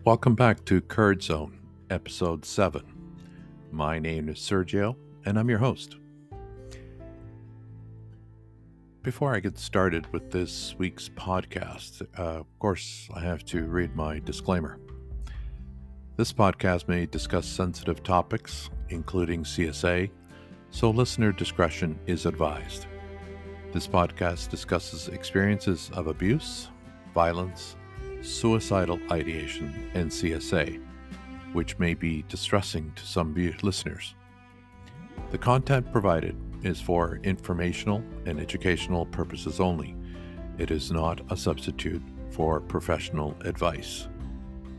Welcome back to Curd Zone, Episode 7. My name is Sergio, and I'm your host. Before I get started with this week's podcast, of course, I have to read my disclaimer. This podcast may discuss sensitive topics, including CSA, so listener discretion is advised. This podcast discusses experiences of abuse, violence, suicidal ideation, and CSA, which may be distressing to some listeners. The content provided is for informational and educational purposes only. It is not a substitute for professional advice.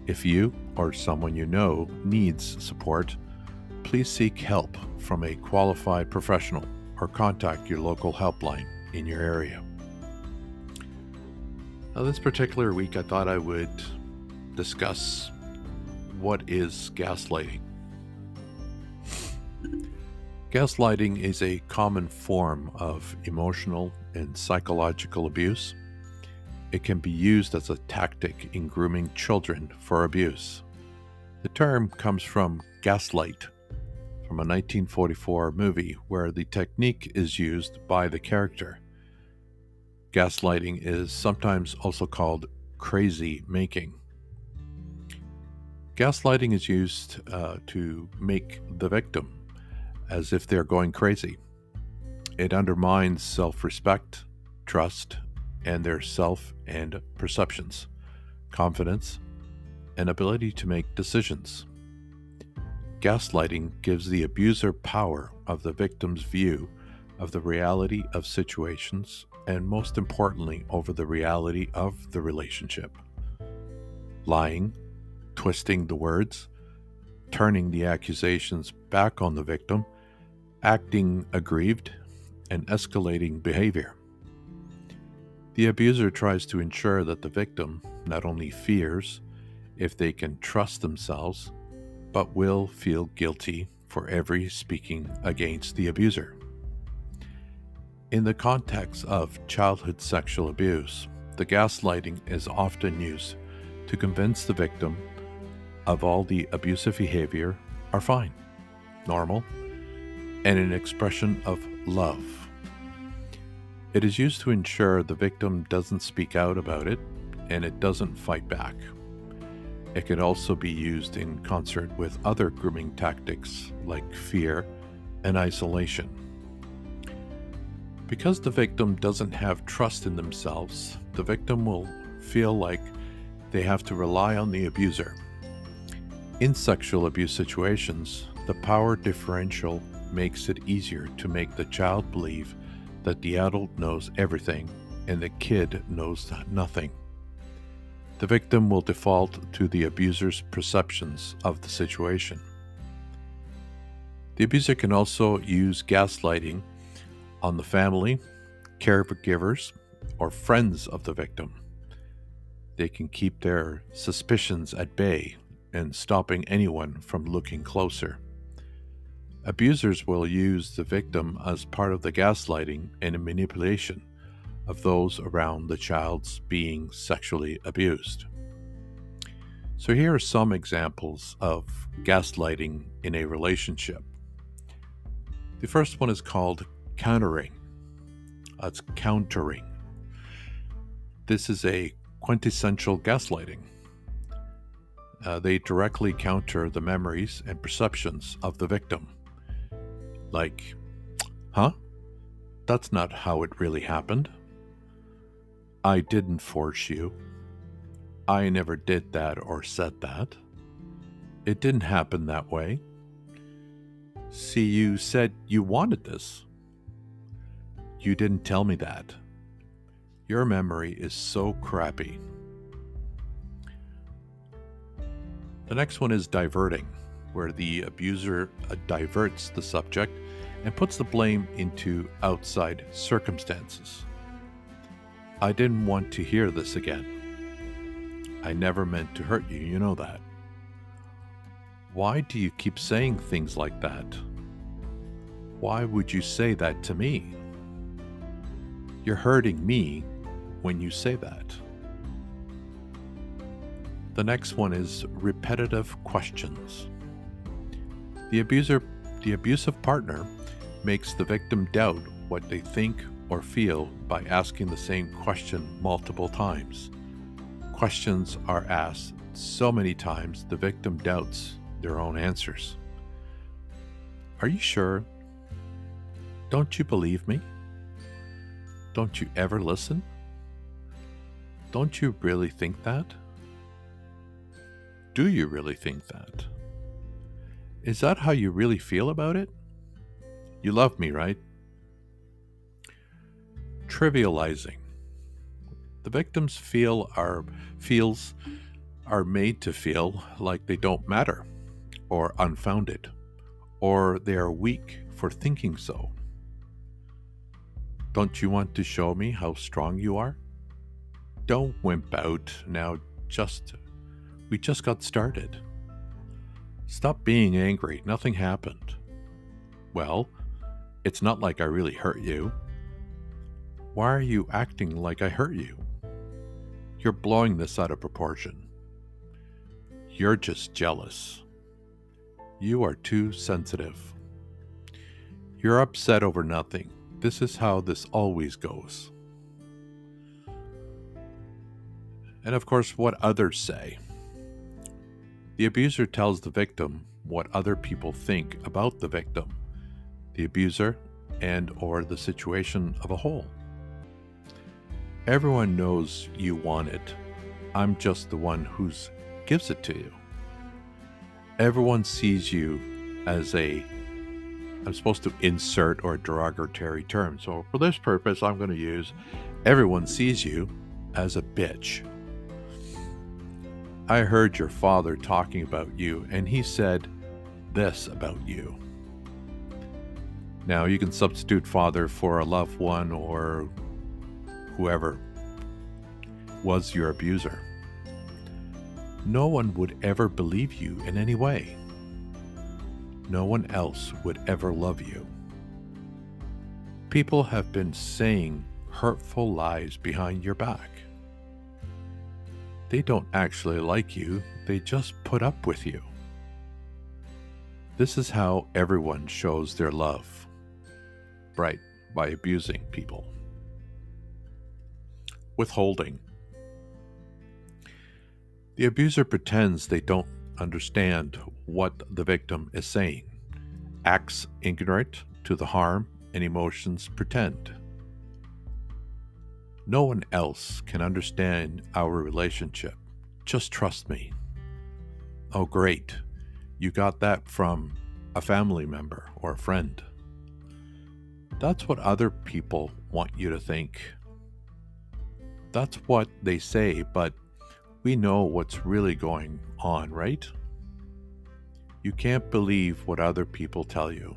If you or someone you know needs support, please seek help from a qualified professional or contact your local helpline in your area. Now, this particular week, I thought I would discuss what is gaslighting. Gaslighting is a common form of emotional and psychological abuse. It can be used as a tactic in grooming children for abuse. The term comes from Gaslight, from a 1944 movie where the technique is used by the character. Gaslighting is sometimes also called crazy making. Gaslighting is used to make the victim as if they're going crazy. It undermines self-respect, trust, and their self and perceptions, confidence, and ability to make decisions. Gaslighting gives the abuser power of the victim's view of the reality of situations and, most importantly, over the reality of the relationship. Lying, twisting the words, turning the accusations back on the victim, acting aggrieved, and escalating behavior. The abuser tries to ensure that the victim not only fears if they can trust themselves, but will feel guilty for every speaking against the abuser. In the context of childhood sexual abuse, the gaslighting is often used to convince the victim of all the abusive behavior are fine, normal, and an expression of love. It is used to ensure the victim doesn't speak out about it and it doesn't fight back. It can also be used in concert with other grooming tactics like fear and isolation. Because the victim doesn't have trust in themselves, the victim will feel like they have to rely on the abuser. In sexual abuse situations, the power differential makes it easier to make the child believe that the adult knows everything and the kid knows nothing. The victim will default to the abuser's perceptions of the situation. The abuser can also use gaslighting on the family, caregivers, or friends of the victim. They can keep their suspicions at bay and stopping anyone from looking closer. Abusers will use the victim as part of the gaslighting and manipulation of those around the child's being sexually abused. So here are some examples of gaslighting in a relationship. The first one is called countering. That's countering. This is a quintessential gaslighting. They directly counter the memories and perceptions of the victim. Like, huh? That's not how it really happened. I didn't force you. I never did that or said that. It didn't happen that way. See, you said you wanted this. You didn't tell me that. Your memory is so crappy. The next one is diverting, where the abuser diverts the subject and puts the blame into outside circumstances. I didn't want to hear this again. I never meant to hurt you, you know that. Why do you keep saying things like that? Why would you say that to me? You're hurting me when you say that. The next one is repetitive questions. The abusive partner makes the victim doubt what they think or feel by asking the same question multiple times. Questions are asked so many times the victim doubts their own answers. Are you sure? Don't you believe me? Don't you ever listen? Don't you really think that? Do you really think that? Is that how you really feel about it? You love me, right? Trivializing. The victims feels are made to feel like they don't matter, or unfounded, or they are weak for thinking so. Don't you want to show me how strong you are? Don't wimp out now, we just got started. Stop being angry, nothing happened. Well, it's not like I really hurt you. Why are you acting like I hurt you? You're blowing this out of proportion. You're just jealous. You are too sensitive. You're upset over nothing. This is how this always goes. And of course, what others say. The abuser tells the victim what other people think about the victim, the abuser, and or the situation of a whole. Everyone knows you want it. I'm just the one who gives it to you. Everyone sees you as I'm supposed to insert or derogatory term. So for this purpose, I'm going to use everyone sees you as a bitch. I heard your father talking about you, and he said this about you. Now, you can substitute father for a loved one or whoever was your abuser. No one would ever believe you in any way. No one else would ever love you. People have been saying hurtful lies behind your back. They don't actually like you, they just put up with you. This is how everyone shows their love. Right, by abusing people. Withholding. The abuser pretends they don't understand what the victim is saying, acts ignorant to the harm and emotions pretend. No one else can understand our relationship. Just trust me. Oh, great. You got that from a family member or a friend. That's what other people want you to think. That's what they say, but we know what's really going on, right? You can't believe what other people tell you.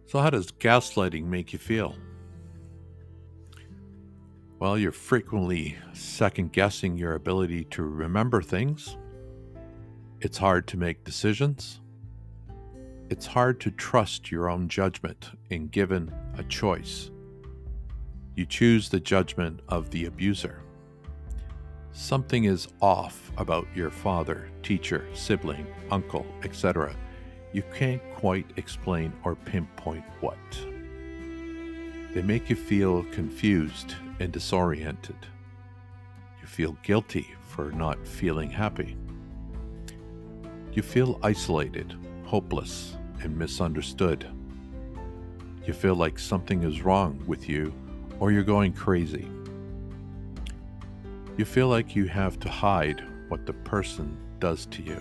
So how does gaslighting make you feel? Well, you're frequently second-guessing your ability to remember things. It's hard to make decisions. It's hard to trust your own judgment in given a choice. You choose the judgment of the abuser. Something is off about your father, teacher, sibling, uncle, etc. You can't quite explain or pinpoint what. They make you feel confused and disoriented. You feel guilty for not feeling happy. You feel isolated, hopeless, and misunderstood. You feel like something is wrong with you or you're going crazy. You feel like you have to hide what the person does to you.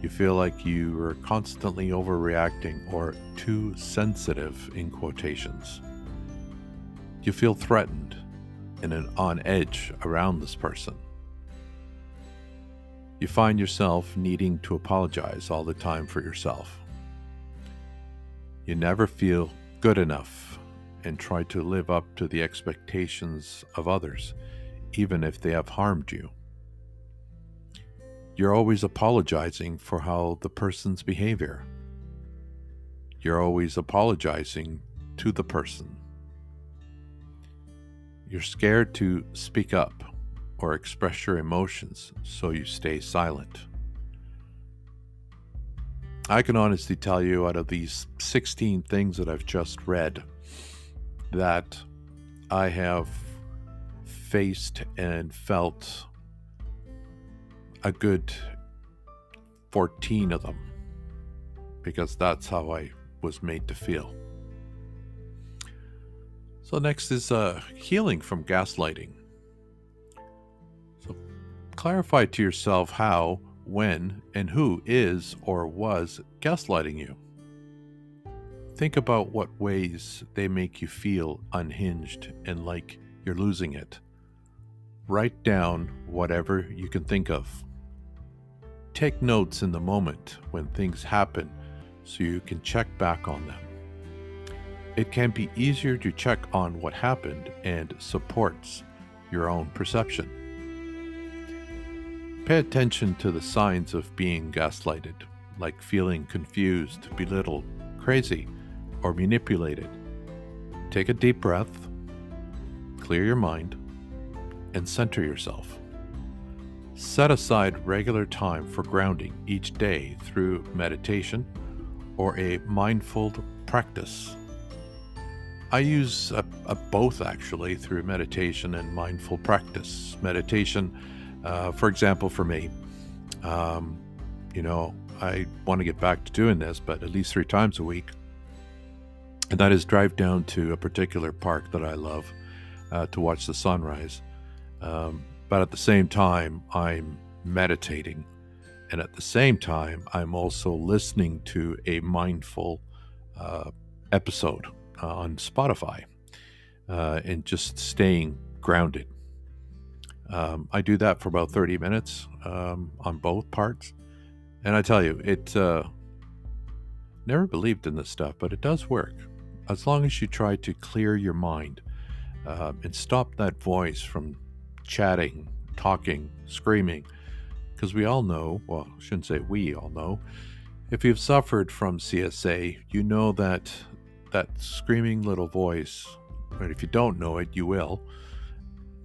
You feel like you are constantly overreacting or too sensitive in quotations. You feel threatened and on edge around this person. You find yourself needing to apologize all the time for yourself. You never feel good enough and try to live up to the expectations of others, even if they have harmed you. You're always apologizing for how the person's behavior. You're always apologizing to the person. You're scared to speak up or express your emotions, so you stay silent. I can honestly tell you, out of these 16 things that I've just read, that I have faced and felt a good 14 of them, because that's how I was made to feel. So next is healing from gaslighting. So clarify to yourself how, when, and who is or was gaslighting you. Think about what ways they make you feel unhinged and like you're losing it. Write down whatever you can think of. Take notes in the moment when things happen so you can check back on them. It can be easier to check on what happened and supports your own perception. Pay attention to the signs of being gaslighted, like feeling confused, belittled, crazy, or manipulated. Take a deep breath, clear your mind, and center yourself. Set aside regular time for grounding each day through meditation or a mindful practice. I use both, actually, through meditation and mindful practice. Meditation, for example, for me, I want to get back to doing this, but at least 3 times a week. And that is drive down to a particular park that I love to watch the sunrise. But at the same time, I'm meditating. And at the same time, I'm also listening to a mindful episode on Spotify and just staying grounded. I do that for about 30 minutes on both parts. And I tell you, it never believed in this stuff, but it does work. As long as you try to clear your mind and stop that voice from chatting, talking, screaming. Because we all know, well, I shouldn't say we all know, if you've suffered from CSA, you know that screaming little voice, and if you don't know it, you will,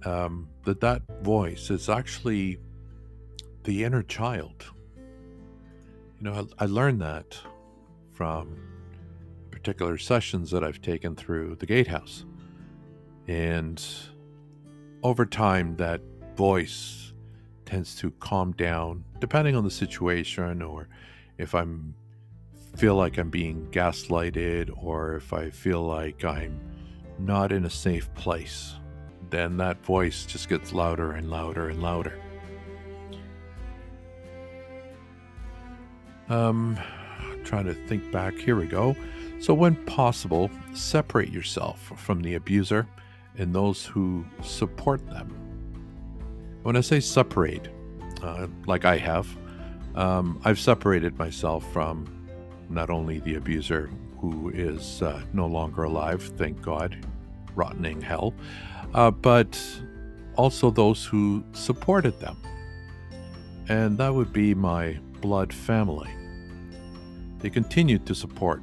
that voice is actually the inner child. I learned that from particular sessions that I've taken through the Gatehouse. And over time, that voice tends to calm down, depending on the situation, or if I feel like I'm being gaslighted, or if I feel like I'm not in a safe place, then that voice just gets louder and louder and louder. Trying to think back. Here we go. So when possible, separate yourself from the abuser and those who support them. When I say separate, like I have, I've separated myself from not only the abuser, who is no longer alive, thank God, rotting hell, but also those who supported them. And that would be my blood family. They continued to support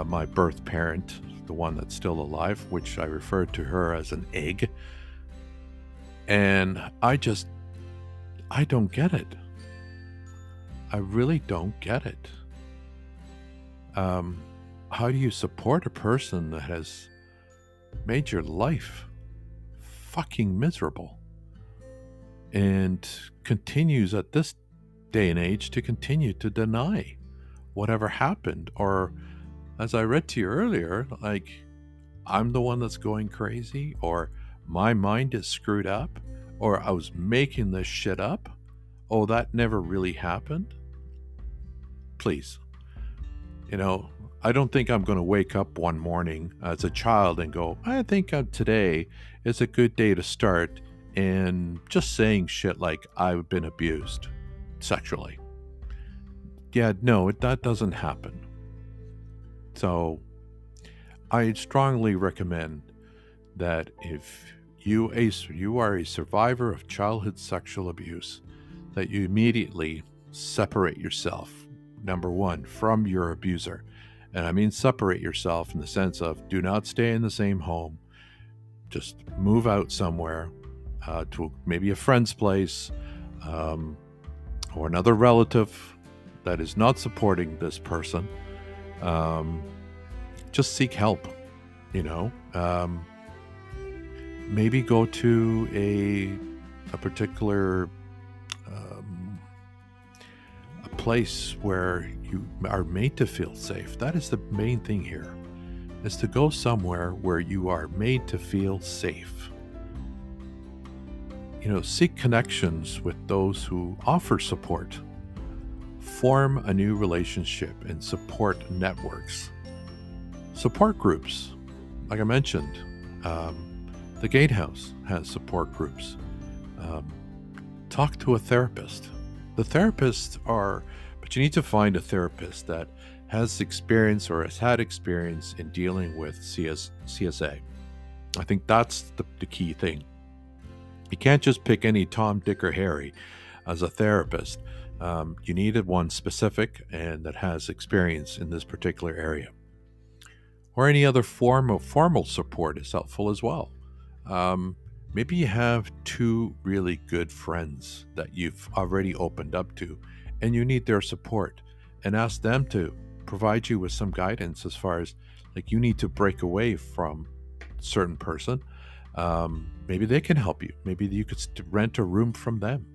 my birth parent, the one that's still alive, which I refer to her as an egg. And I don't get it. I really don't get it. How do you support a person that has made your life fucking miserable and continues at this day and age to continue to deny whatever happened? Or, as I read to you earlier, like, I'm the one that's going crazy, or my mind is screwed up, or I was making this shit up. Oh, that never really happened. Please. I don't think I'm going to wake up one morning as a child and go, I think today is a good day to start, and just saying shit like I've been abused sexually. Yeah, no, that doesn't happen. So I strongly recommend that if you are a survivor of childhood sexual abuse, that you immediately separate yourself, number one, from your abuser. And I mean separate yourself in the sense of, do not stay in the same home. just move out somewhere to maybe a friend's place, or another relative that is not supporting this person. Just seek help, you know. Maybe go to a particular a place where you are made to feel safe. That is the main thing here, is to go somewhere where you are made to feel safe. You know, seek connections with those who offer support. Form a new relationship and support networks. Support groups, like I mentioned, the Gatehouse has support groups. Talk to a therapist. The therapists but you need to find a therapist that has experience or has had experience in dealing with CSA. I think that's the key thing. You can't just pick any Tom, Dick, or Harry as a therapist. You needed one specific and that has experience in this particular area. Or any other form of formal support is helpful as well. Maybe you have two really good friends that you've already opened up to, and you need their support, and ask them to provide you with some guidance as far as, like, you need to break away from a certain person. Maybe they can help you. Maybe you could rent a room from them.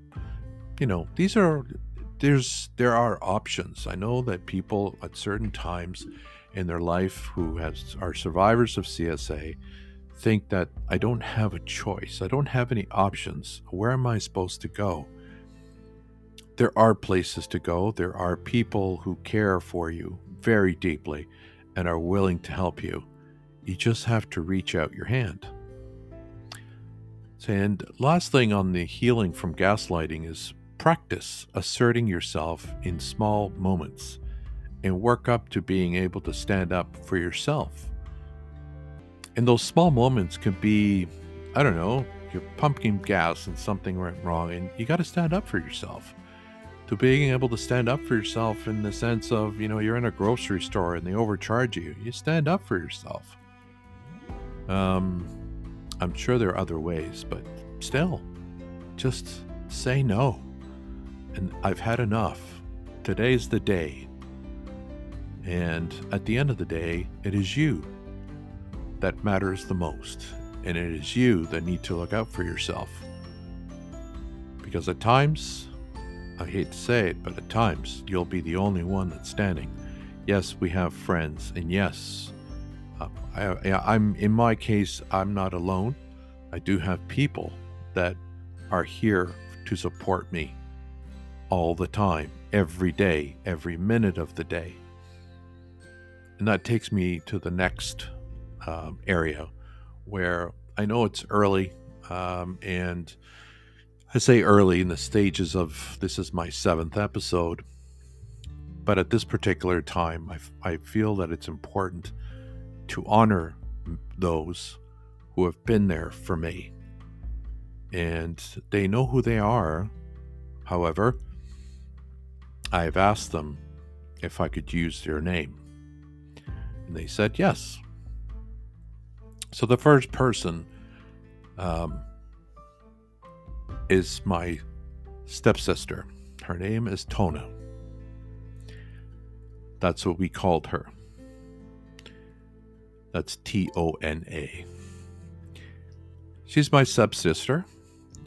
You know, there are options. I know that people at certain times in their life who are survivors of CSA think that I don't have a choice. I don't have any options. Where am I supposed to go? There are places to go. There are people who care for you very deeply and are willing to help you. You just have to reach out your hand. And last thing on the healing from gaslighting is practice asserting yourself in small moments and work up to being able to stand up for yourself. And those small moments can be, I don't know, you're pumping gas and something went wrong and you got to stand up for yourself. To being able to stand up for yourself in the sense of, you know, you're in a grocery store and they overcharge you. You stand up for yourself. I'm sure there are other ways, but still, just say no. And I've had enough. Today's the day. And at the end of the day, it is you that matters the most. And it is you that need to look out for yourself. Because at times, I hate to say it, but at times, you'll be the only one that's standing. Yes, we have friends. And yes, I'm in my case, I'm not alone. I do have people that are here to support me all the time, every day, every minute of the day. And that takes me to the next area where I know it's early, and I say early in the stages of this is my 7th episode, but at this particular time, I feel that it's important to honor those who have been there for me. And they know who they are. However, I have asked them if I could use their name. And they said yes. So the first person is my stepsister. Her name is Tona. That's what we called her. That's Tona. She's my stepsister.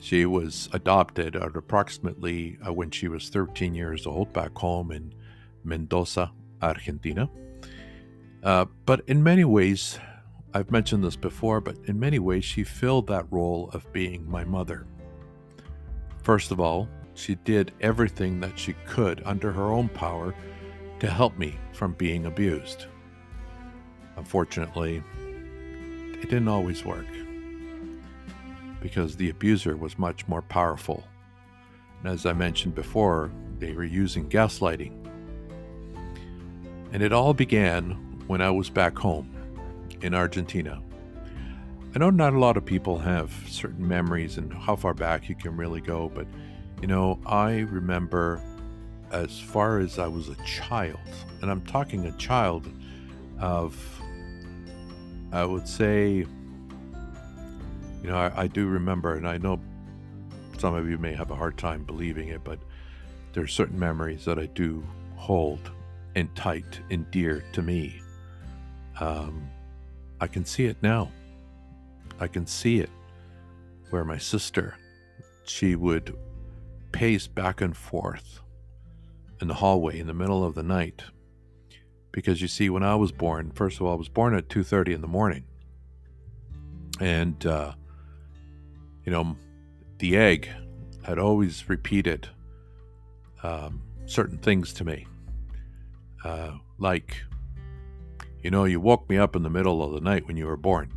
She was adopted at approximately when she was 13 years old back home in Mendoza, Argentina. But in many ways, I've mentioned this before, but in many ways, she filled that role of being my mother. First of all, she did everything that she could under her own power to help me from being abused. Unfortunately, it didn't always work because the abuser was much more powerful. And as I mentioned before, they were using gaslighting. And it all began when I was back home in Argentina. I know not a lot of people have certain memories and how far back you can really go, but you know, I remember as far as I was a child, and I'm talking a child of, I would say, I do remember, and I know some of you may have a hard time believing it, but there are certain memories that I do hold and tight and dear to me. I can see it now. I can see it where my sister, she would pace back and forth in the hallway in the middle of the night. Because you see, when I was born, first of all, I was born at 2:30 in the morning. And, the egg had always repeated certain things to me. Like, you woke me up in the middle of the night when you were born.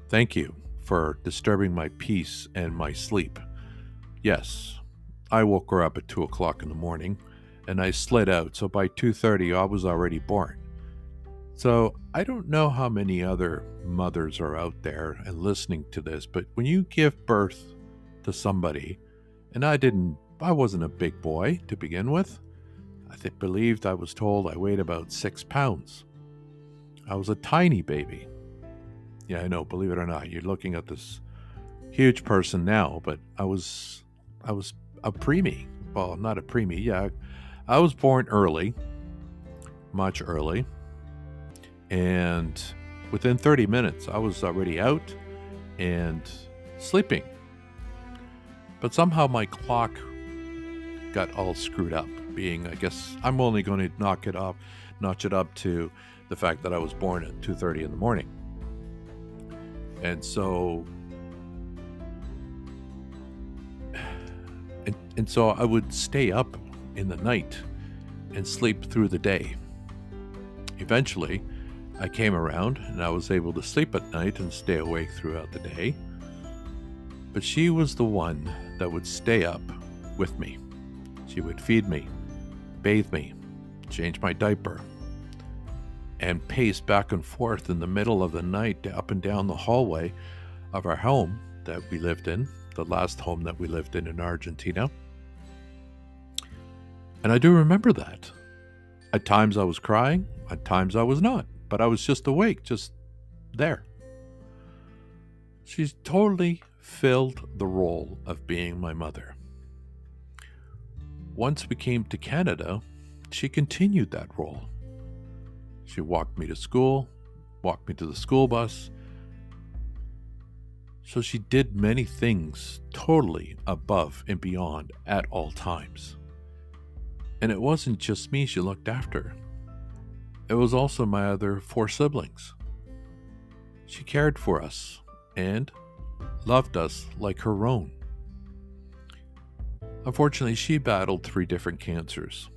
Thank you for disturbing my peace and my sleep. Yes, I woke her up at 2 o'clock in the morning, and I slid out, so by 2:30 I was already born. So I don't know how many other mothers are out there and listening to this, but when you give birth to somebody, and I wasn't a big boy to begin with. I was told I weighed about 6 pounds. I was a tiny baby. Yeah, I know, believe it or not, you're looking at this huge person now, but I was a preemie. Well, not a preemie, yeah. I was born early, much early, and within 30 minutes, I was already out and sleeping. But somehow my clock got all screwed up, I guess I'm only going to notch it up to the fact that I was born at 2:30 in the morning. And so I would stay up in the night and sleep through the day. Eventually, I came around and I was able to sleep at night and stay awake throughout the day. But she was the one that would stay up with me. She would feed me, bathe me, change my diaper, and pace back and forth in the middle of the night up and down the hallway of our home that we lived in, the last home that we lived in Argentina. And I do remember that. At times I was crying, at times I was not, but I was just awake, just there. She's totally filled the role of being my mother. Once we came to Canada, she continued that role. She walked me to school, walked me to the school bus. So she did many things totally above and beyond at all times. And it wasn't just me she looked after. It was also my other 4 siblings. She cared for us and loved us like her own. Unfortunately, she battled 3 different cancers,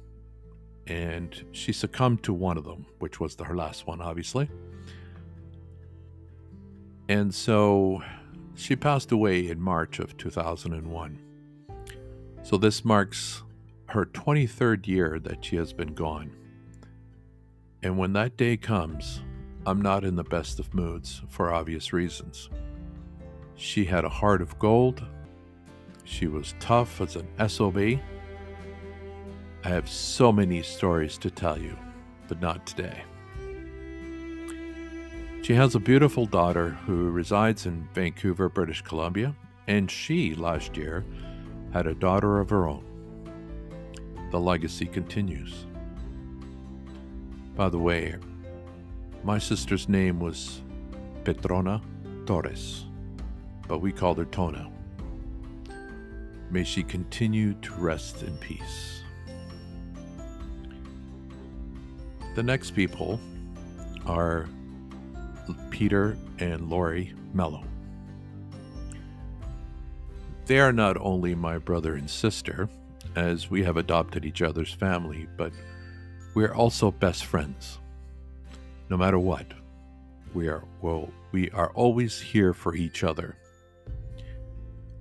and she succumbed to one of them, which was her last one, obviously. And so she passed away in March of 2001. So this marks her 23rd year that she has been gone. And when that day comes, I'm not in the best of moods for obvious reasons. She had a heart of gold. She was tough as an SOB. I have so many stories to tell you, but not today. She has a beautiful daughter who resides in Vancouver, British Columbia, and she, last year, had a daughter of her own. The legacy continues. By the way, my sister's name was Petrona Torres, but we called her Tona. May she continue to rest in peace. The next people are Peter and Lori Mello. They are not only my brother and sister, as we have adopted each other's family, but we're also best friends. No matter what, we are always here for each other.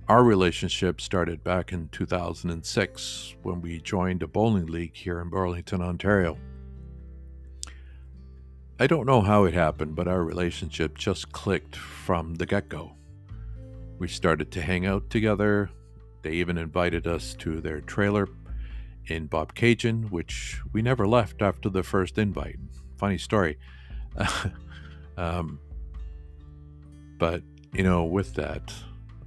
Our relationship started back in 2006 when we joined a bowling league here in Burlington, Ontario. I don't know how it happened, but our relationship just clicked from the get-go. We started to hang out together. They even invited us to their trailer in Bobcaygeon, which we never left after the first invite. Funny story. But With that,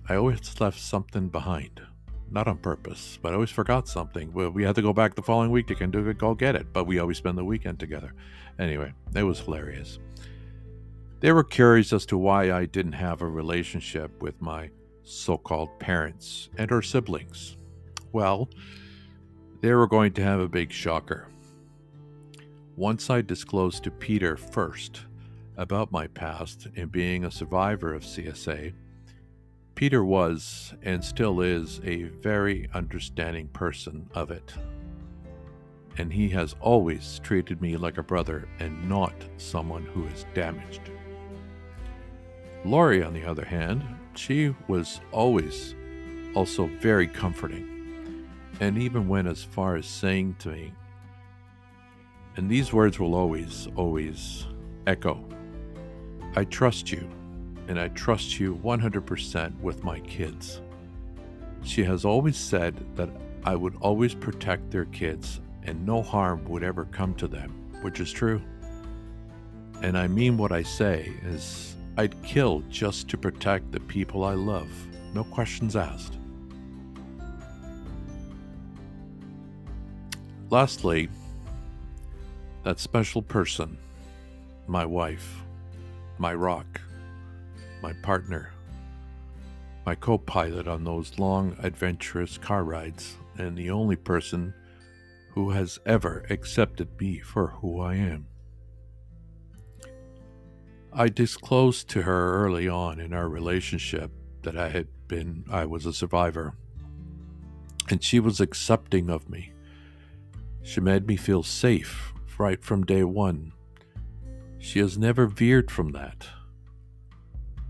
I always left something behind. Not on purpose, but I always forgot something. Well, we had to go back the following week to go get it, but we always spend the weekend together. Anyway, it was hilarious. They were curious as to why I didn't have a relationship with my so-called parents and her siblings. Well, they were going to have a big shocker. Once I disclosed to Peter first about my past and being a survivor of CSA, Peter was and still is a very understanding person of it. And he has always treated me like a brother and not someone who is damaged. Laurie, on the other hand, she was always also very comforting, and even went as far as saying to me, and these words will always echo, I trust you, and I trust you 100% with my kids. She has always said that I would always protect their kids and no harm would ever come to them, which is true. And I mean what I say is I'd kill just to protect the people I love, no questions asked. Lastly, that special person, my wife, my rock, my partner, my co-pilot on those long, adventurous car rides, and the only person who has ever accepted me for who I am. I disclosed to her early on in our relationship that I was a survivor, and she was accepting of me. She made me feel safe right from day one. She has never veered from that.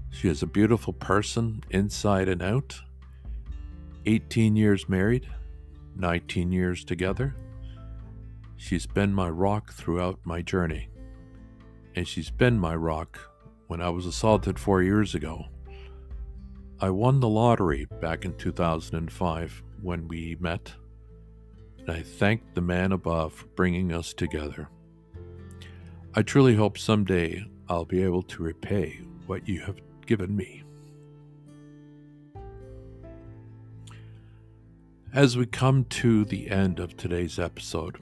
She is a beautiful person inside and out. 18 years married, 19 years together. She's been my rock throughout my journey. And she's been my rock when I was assaulted 4 years ago. I won the lottery back in 2005 when we met, and I thank the man above for bringing us together. I truly hope someday I'll be able to repay what you have given me. As we come to the end of today's episode,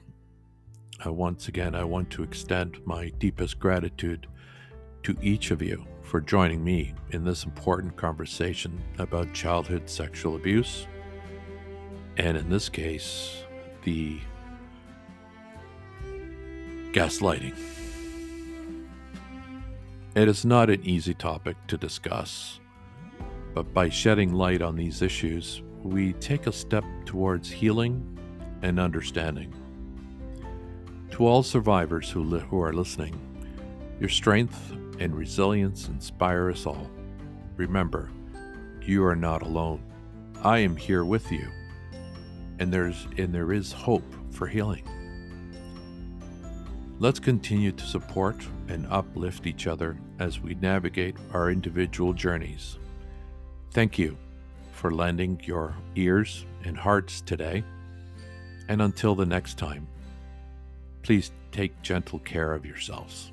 once again, I want to extend my deepest gratitude to each of you for joining me in this important conversation about childhood sexual abuse, and in this case, the gaslighting. It is not an easy topic to discuss, but by shedding light on these issues, we take a step towards healing and understanding. To all survivors who are listening, your strength and resilience inspire us all. Remember, you are not alone. I am here with you, and there is hope for healing. Let's continue to support and uplift each other as we navigate our individual journeys. Thank you for lending your ears and hearts today, and until the next time, please take gentle care of yourselves.